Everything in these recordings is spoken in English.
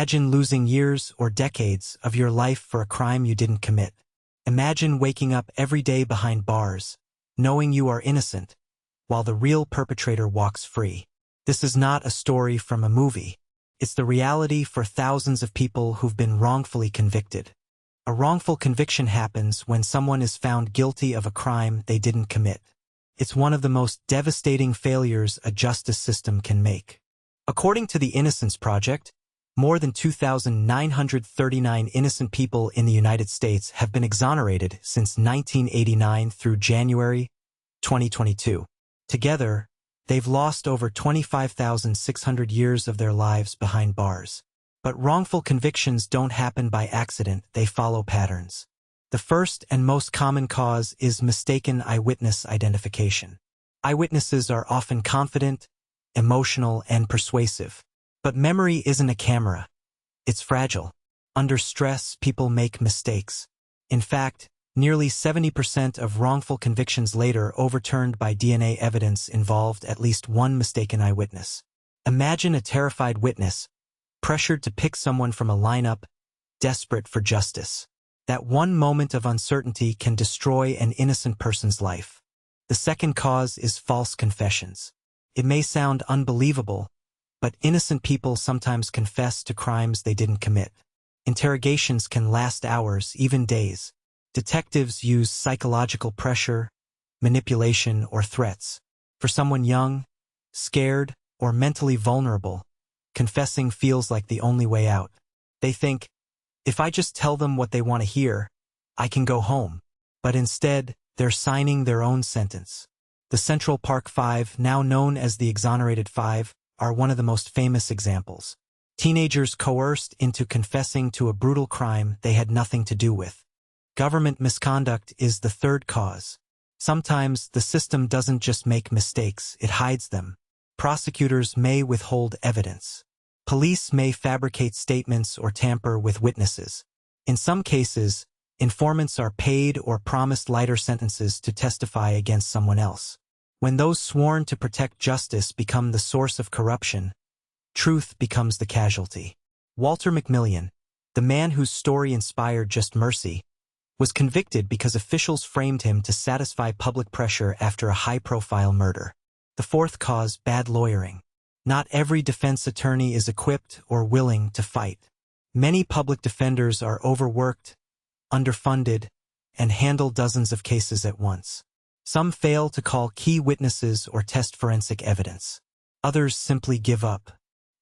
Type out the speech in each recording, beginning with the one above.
Imagine losing years or decades of your life for a crime you didn't commit. Imagine waking up every day behind bars, knowing you are innocent, while the real perpetrator walks free. This is not a story from a movie. It's the reality for thousands of people who've been wrongfully convicted. A wrongful conviction happens when someone is found guilty of a crime they didn't commit. It's one of the most devastating failures a justice system can make. According to the Innocence Project, more than 2,939 innocent people in the United States have been exonerated since 1989 through January 2022. Together, they've lost over 25,600 years of their lives behind bars. But wrongful convictions don't happen by accident, they follow patterns. The first and most common cause is mistaken eyewitness identification. Eyewitnesses are often confident, emotional, and persuasive. But memory isn't a camera. It's fragile. Under stress, people make mistakes. In fact, nearly 70% of wrongful convictions later overturned by DNA evidence involved at least one mistaken eyewitness. Imagine a terrified witness, pressured to pick someone from a lineup, desperate for justice. That one moment of uncertainty can destroy an innocent person's life. The second cause is false confessions. It may sound unbelievable, but innocent people sometimes confess to crimes they didn't commit. Interrogations can last hours, even days. Detectives use psychological pressure, manipulation, or threats. For someone young, scared, or mentally vulnerable, confessing feels like the only way out. They think, if I just tell them what they want to hear, I can go home. But instead, they're signing their own sentence. The Central Park Five, now known as the Exonerated Five, are one of the most famous examples. Teenagers coerced into confessing to a brutal crime they had nothing to do with. Government misconduct is the third cause. Sometimes the system doesn't just make mistakes, it hides them. Prosecutors may withhold evidence. Police may fabricate statements or tamper with witnesses. In some cases, informants are paid or promised lighter sentences to testify against someone else. When those sworn to protect justice become the source of corruption, truth becomes the casualty. Walter McMillian, the man whose story inspired Just Mercy, was convicted because officials framed him to satisfy public pressure after a high-profile murder. The fourth cause, bad lawyering. Not every defense attorney is equipped or willing to fight. Many public defenders are overworked, underfunded, and handle dozens of cases at once. Some fail to call key witnesses or test forensic evidence. Others simply give up.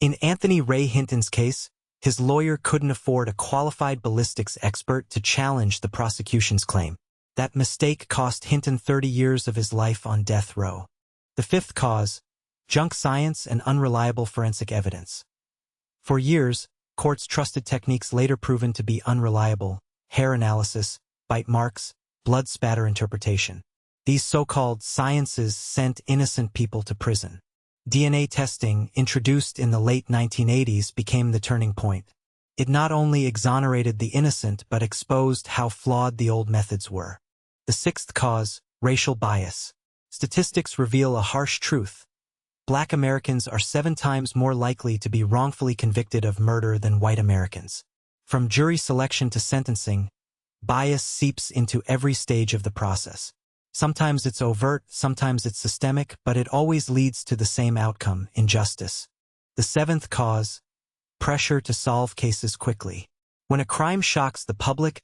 In Anthony Ray Hinton's case, his lawyer couldn't afford a qualified ballistics expert to challenge the prosecution's claim. That mistake cost Hinton 30 years of his life on death row. The fifth cause, junk science and unreliable forensic evidence. For years, courts trusted techniques later proven to be unreliable: hair analysis, bite marks, blood spatter interpretation. These so-called sciences sent innocent people to prison. DNA testing, introduced in the late 1980s, became the turning point. It not only exonerated the innocent but exposed how flawed the old methods were. The sixth cause, racial bias. Statistics reveal a harsh truth. Black Americans are 7 times more likely to be wrongfully convicted of murder than white Americans. From jury selection to sentencing, bias seeps into every stage of the process. Sometimes it's overt, sometimes it's systemic, but it always leads to the same outcome: injustice. The seventh cause, pressure to solve cases quickly. When a crime shocks the public,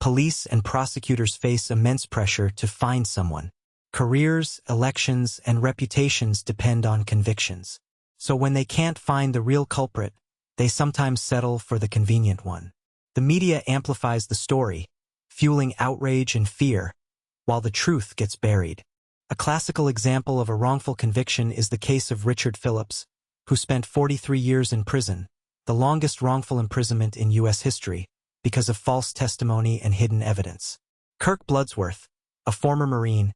police and prosecutors face immense pressure to find someone. Careers, elections, and reputations depend on convictions. So when they can't find the real culprit, they sometimes settle for the convenient one. The media amplifies the story, fueling outrage and fear, while the truth gets buried. A classical example of a wrongful conviction is the case of Richard Phillips, who spent 43 years in prison, the longest wrongful imprisonment in U.S. history, because of false testimony and hidden evidence. Kirk Bloodsworth, a former Marine,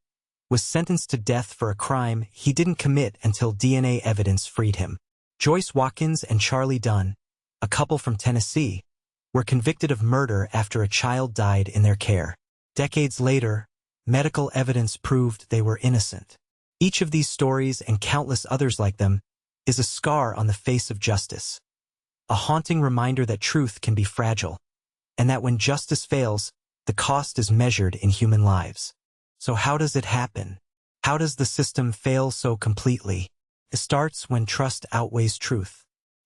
was sentenced to death for a crime he didn't commit until DNA evidence freed him. Joyce Watkins and Charlie Dunn, a couple from Tennessee, were convicted of murder after a child died in their care. Decades later, medical evidence proved they were innocent. Each of these stories, and countless others like them, is a scar on the face of justice. a haunting reminder that truth can be fragile, and that when justice fails, the cost is measured in human lives. So how does it happen? How does the system fail so completely? It starts when trust outweighs truth.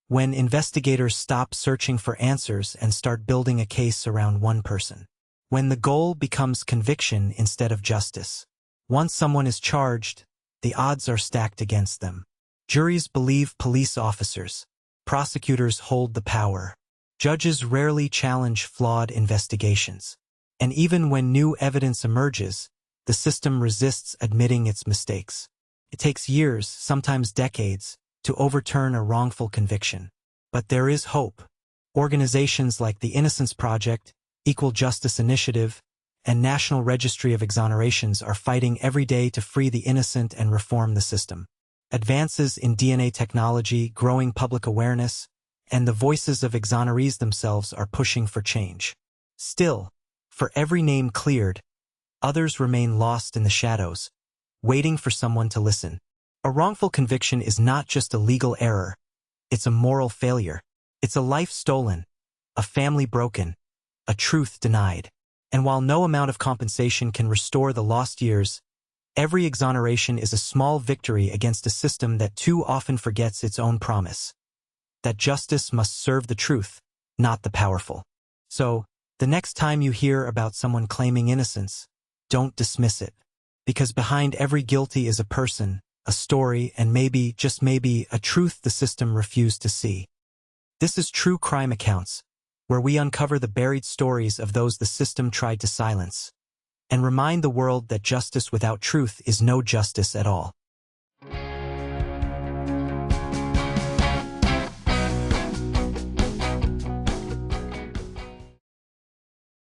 When investigators stop searching for answers and start building a case around one person. When the goal becomes conviction instead of justice. Once someone is charged, the odds are stacked against them. Juries believe police officers. Prosecutors hold the power. Judges rarely challenge flawed investigations. And even when new evidence emerges, the system resists admitting its mistakes. It takes years, sometimes decades, to overturn a wrongful conviction. But there is hope. Organizations like the Innocence Project, Equal Justice Initiative, and National Registry of Exonerations are fighting every day to free the innocent and reform the system. Advances in DNA technology, growing public awareness, and the voices of exonerees themselves are pushing for change. Still, for every name cleared, others remain lost in the shadows, waiting for someone to listen. A wrongful conviction is not just a legal error, it's a moral failure. It's a life stolen, a family broken, a truth denied. And while no amount of compensation can restore the lost years, every exoneration is a small victory against a system that too often forgets its own promise. That justice must serve the truth, not the powerful. So, the next time you hear about someone claiming innocence, don't dismiss it. Because behind every guilty is a person, a story, and maybe, just maybe, a truth the system refused to see. This is True Crime Accounts, where we uncover the buried stories of those the system tried to silence, and remind the world that justice without truth is no justice at all.